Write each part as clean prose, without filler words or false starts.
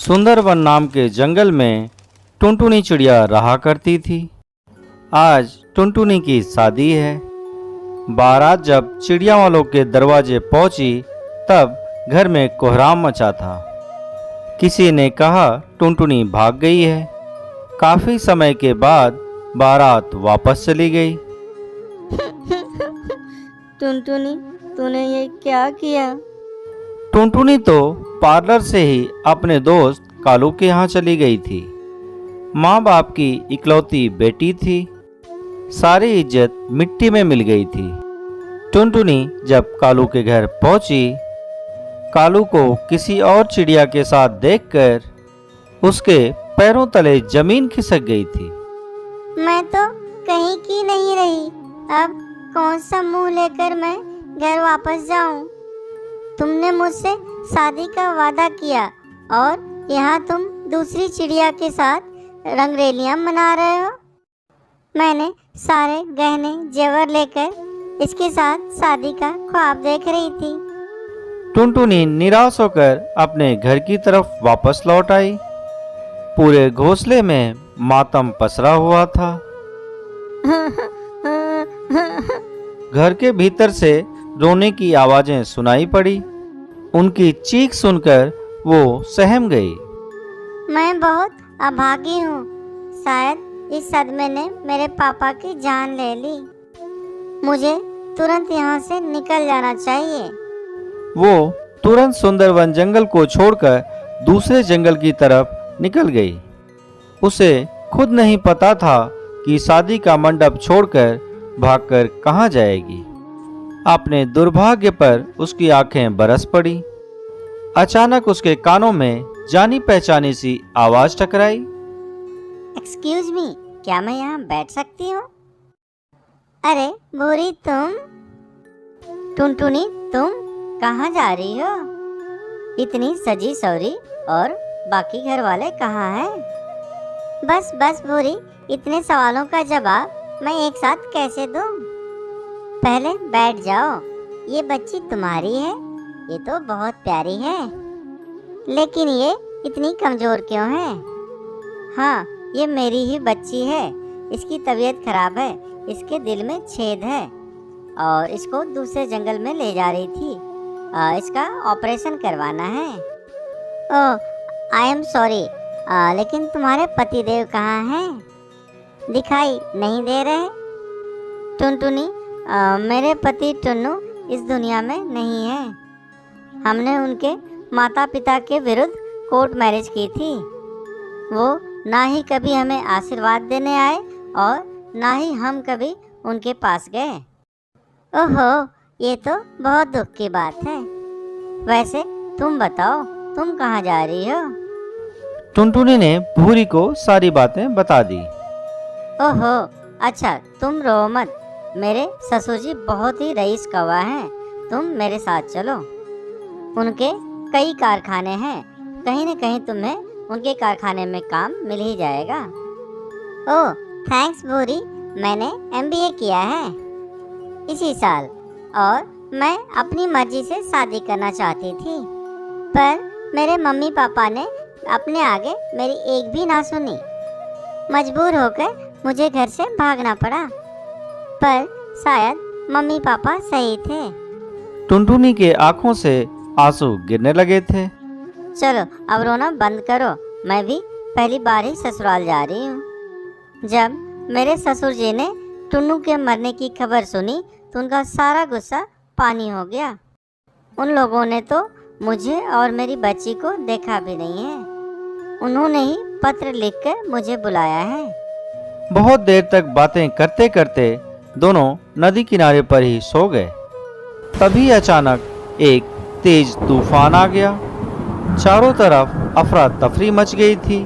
सुंदरवन नाम के जंगल में टुनटुनी चिड़िया रहा करती थी। आज टुनटुनी की शादी है। बारात जब चिड़िया वालों के दरवाजे पहुंची तब घर में कोहराम मचा था। किसी ने कहा टुनटुनी भाग गई है। काफी समय के बाद बारात वापस चली गई। टुनटुनी, तूने ये क्या किया? टुनटुनी तो पार्लर से ही अपने दोस्त कालू के यहाँ चली गई थी। माँ बाप की इकलौती बेटी थी। सारी इज्जत मिट्टी में मिल गई थी। टुनटुनी जब कालू के घर पहुंची, कालू को किसी और चिड़िया के साथ देखकर उसके पैरों तले जमीन खिसक गई थी। मैं तो कहीं की नहीं रही। अब कौन सा मुंह लेकर मैं घर वापस जाऊं? तुमने मुझसे शादी का वादा किया और यहाँ तुम दूसरी चिड़िया के साथ रंगरेलियां मना रहे हो। मैंने सारे गहने जेवर लेकर इसके साथ शादी का ख्वाब देख रही थी। टुनटुनी निराश होकर अपने घर की तरफ वापस लौट आई। पूरे घोंसले में मातम पसरा हुआ था। घर के भीतर से रोने की आवाजें सुनाई पड़ी। उनकी चीख सुनकर वो सहम गई। मैं बहुत अभागी हूँ। शायद इस सदमे ने मेरे पापा की जान ले ली। मुझे तुरंत यहाँ से निकल जाना चाहिए। वो तुरंत सुंदरवन जंगल को छोड़कर दूसरे जंगल की तरफ निकल गई। उसे खुद नहीं पता था कि शादी का मंडप छोड़कर भागकर कहाँ जाएगी। अपने दुर्भाग्य पर उसकी आंखें बरस पड़ी। अचानक उसके कानों में जानी पहचानी सी आवाज टकराई। एक्सक्यूज मी, क्या मैं यहाँ बैठ सकती हूँ? अरे भूरी, तुम? टुनटुनी, तुम कहाँ जा रही हो? इतनी सजी सवरी, और बाकी घर वाले कहाँ हैं? बस बस भूरी, इतने सवालों का जवाब मैं एक साथ कैसे दूँ? पहले बैठ जाओ। ये बच्ची तुम्हारी है? ये तो बहुत प्यारी है, लेकिन ये इतनी कमजोर क्यों है? हाँ, ये मेरी ही बच्ची है। इसकी तबीयत खराब है, इसके दिल में छेद है और इसको दूसरे जंगल में ले जा रही थी। इसका ऑपरेशन करवाना है। ओह, आई एम सॉरी, लेकिन तुम्हारे पतिदेव कहाँ हैं? दिखाई नहीं दे रहे। टुनटुनी, मेरे पति टुन्नू इस दुनिया में नहीं है। हमने उनके माता पिता के विरुद्ध कोर्ट मैरिज की थी। वो ना ही कभी हमें आशीर्वाद देने आए और ना ही हम कभी उनके पास गए। ओहो, ये तो बहुत दुख की बात है। वैसे तुम बताओ, तुम कहाँ जा रही हो? टुनटुनी ने भूरी को सारी बातें बता दी। ओहो, अच्छा, तुम रो मत। मेरे ससुर जी बहुत ही रईस कौवा हैं। तुम मेरे साथ चलो। उनके कई कारखाने हैं। कहीं न कहीं तुम्हें उनके कारखाने में काम मिल ही जाएगा। ओह, थैंक्स भूरी। मैंने MBA किया है इसी साल और मैं अपनी मर्जी से शादी करना चाहती थी, पर मेरे मम्मी पापा ने अपने आगे मेरी एक भी ना सुनी। मजबूर होकर मुझे घर से भागना पड़ा, पर शायद मम्मी पापा सही थे। टुनटुनी के आंखों से आंसू गिरने लगे थे। चलो अब रोना बंद करो। मैं भी पहली बार ही ससुराल जा रही हूँ। जब मेरे ससुर जी ने टुन्नू के मरने की खबर सुनी तो उनका सारा गुस्सा पानी हो गया। उन लोगों ने तो मुझे और मेरी बच्ची को देखा भी नहीं है। उन्होंने ही पत्र लिखकर मुझे बुलाया है। बहुत देर तक बातें करते करते दोनों नदी किनारे पर ही सो गए। तभी अचानक एक तेज तूफान आ गया। चारों तरफ अफरा तफरी मच गई थी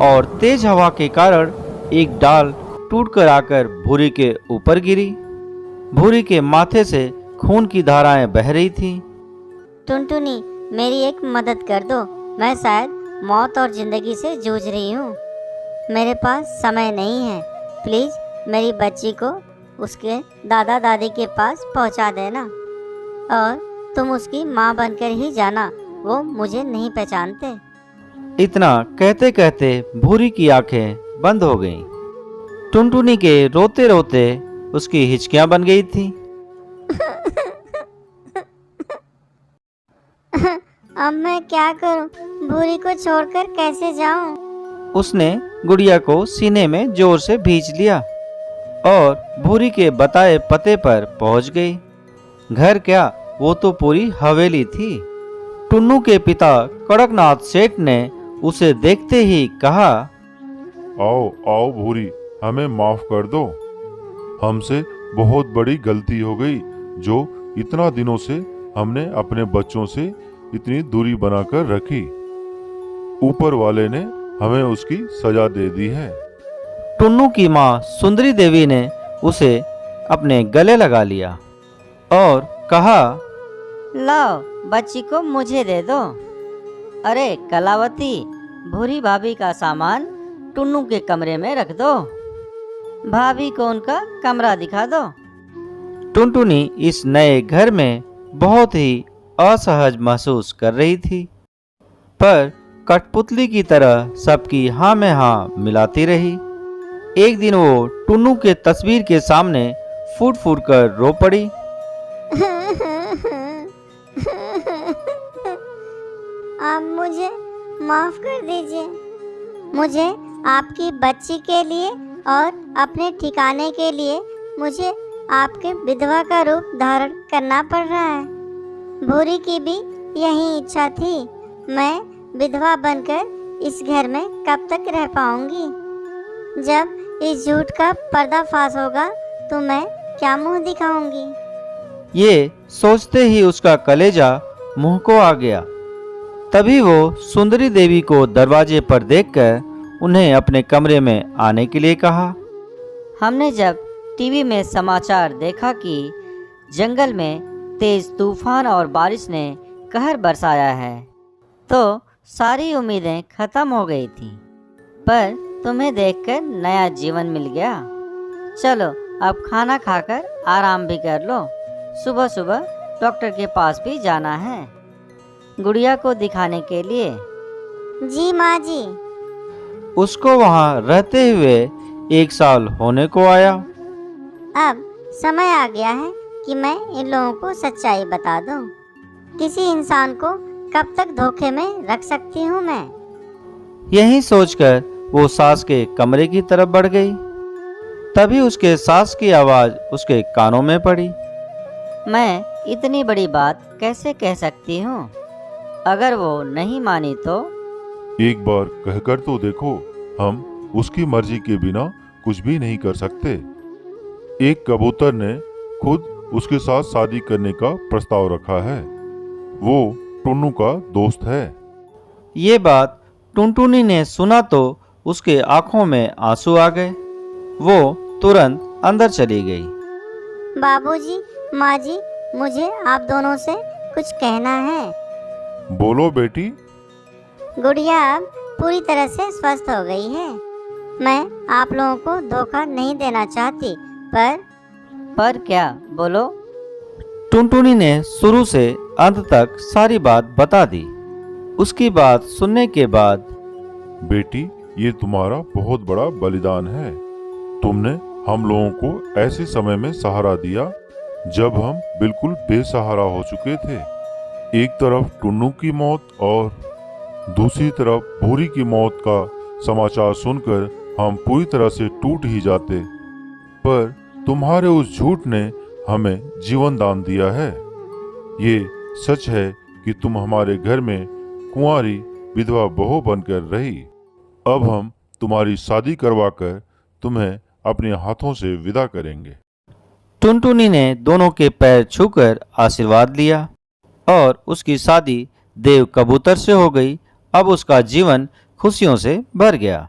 और तेज हवा के कारण एक डाल टूटकर आकर भूरी के ऊपर गिरी। भूरी के माथे से खून की धाराएं बह रही थीं। टुनटुनी, मेरी एक मदद कर दो। मैं शायद मौत और जिंदगी से जूझ रही हूँ। मेरे पास समय नहीं है। प्लीज मेरी बच्ची को उसके दादा दादी के पास पहुँचा देना और तुम उसकी माँ बनकर ही जाना। वो मुझे नहीं पहचानते। इतना कहते कहते भूरी की आंखें बंद हो गईं। टुनटुनी के रोते रोते उसकी हिचकियां बन गई थी। अब मैं क्या करूं? भूरी को छोड़कर कैसे जाऊं? उसने गुड़िया को सीने में जोर से भींच लिया और भूरी के बताए पते पर पहुंच गई। घर क्या, वो तो पूरी हवेली थी। टुन्नू के पिता कड़कनाथ सेठ ने उसे देखते ही कहा, आओ आओ भूरी, हमें माफ कर दो। हमसे बहुत बड़ी गलती हो गई जो इतना दिनों से हमने अपने बच्चों से इतनी दूरी बनाकर रखी। ऊपर वाले ने हमें उसकी सजा दे दी है। टुन्नू की माँ सुंदरी देवी ने उसे अपने गले लगा लिया और कहा, लाओ बच्ची को मुझे दे दो। अरे कलावती, भूरी भाभी का सामान टुन्नू के कमरे में रख दो। भाभी को उनका कमरा दिखा दो। टुनटुनी इस नए घर में बहुत ही असहज महसूस कर रही थी, पर कठपुतली की तरह सबकी हाँ में हाँ मिलाती रही। एक दिन वो टुन्नू के तस्वीर के सामने फूट फूट कर रो पड़ी। आप मुझे माफ कर दीजिए। मुझे आपकी बच्ची के लिए और अपने ठिकाने के लिए मुझे आपके विधवा का रूप धारण करना पड़ रहा है। भूरी की भी यही इच्छा थी। मैं विधवा बनकर इस घर में कब तक रह पाऊंगी? जब इस झूठ का पर्दाफाश होगा तो मैं क्या मुंह दिखाऊंगी? ये सोचते ही उसका कलेजा मुंह को आ गया। तभी वो सुंदरी देवी को दरवाजे पर देखकर उन्हें अपने कमरे में आने के लिए कहा। हमने जब टीवी में समाचार देखा कि जंगल में तेज तूफान और बारिश ने कहर बरसाया है, तो सारी उम्मीदें खत्म हो गई थी। पर तुम्हें देखकर नया जीवन मिल गया। चलो अब खाना खाकर आराम भी कर लो। सुबह सुबह डॉक्टर के पास भी जाना है, गुड़िया को दिखाने के लिए। जी माँ जी। उसको वहाँ रहते हुए 1 साल होने को आया। अब समय आ गया है कि मैं इन लोगों को सच्चाई बता दूं। किसी इंसान को कब तक धोखे में रख सकती हूँ मैं? यही सोचकर वो सास के कमरे की तरफ बढ़ गई। तभी उसके सास की आवाज उसके कानों में पड़ी। मैं इतनी बड़ी बात कैसे कह सकती हूँ? अगर वो नहीं मानी तो? एक बार कहकर तो देखो, हम उसकी मर्जी के बिना कुछ भी नहीं कर सकते। एक कबूतर ने खुद उसके साथ शादी करने का प्रस्ताव रखा है। वो टुन्नू का दोस्त है। ये बात टुनटुनी ने सुना तो उसके आंखों में आंसू आ गए। वो तुरंत अंदर चली गई। बाबूजी, माँ जी, मुझे आप दोनों से कुछ कहना है। बोलो बेटी। गुड़िया अब पूरी तरह से स्वस्थ हो गई है। मैं आप लोगों को धोखा नहीं देना चाहती, पर क्या? बोलो। टुनटुनी ने शुरू से अंत तक सारी बात बता दी। उसकी बात सुनने के बाद, बेटी, ये तुम्हारा बहुत बड़ा बलिदान है। तुमने हम लोगों को ऐसे समय में सहारा दिया जब हम बिल्कुल बेसहारा हो चुके थे। एक तरफ टुन्नू की मौत और दूसरी तरफ भूरी की मौत का समाचार सुनकर हम पूरी तरह से टूट ही जाते, पर तुम्हारे उस झूठ ने हमें जीवन दान दिया है। ये सच है कि तुम हमारे घर में कुंवारी विधवा बहू बनकर रही। अब हम तुम्हारी शादी करवाकर तुम्हें अपने हाथों से विदा करेंगे। टुनटुनी ने दोनों के पैर छूकर आशीर्वाद लिया और उसकी शादी देव कबूतर से हो गई। अब उसका जीवन खुशियों से भर गया।